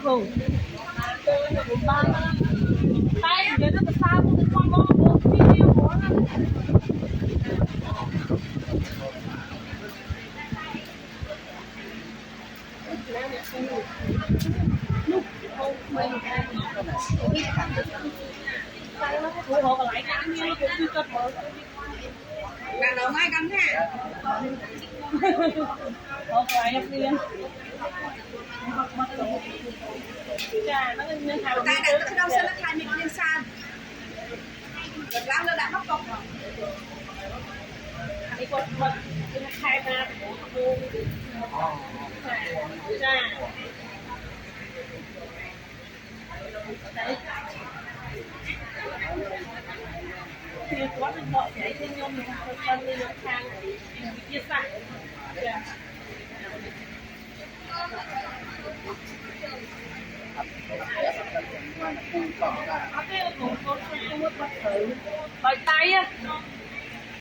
cô ba tay giờ nó sao cũng con bó video của nó phù hộ lại cái như chưa cho thợ đàn đầu mai canh ha hộ lại em đi trà nó nên hào tại đây nó đâu sẽ nó khai mình lên san được lắm nó đã mất công rồi đi qua mình khai ra trà thì quá mình gọi để trên nhau mình phân đi được hàng chia sẻ bài tay á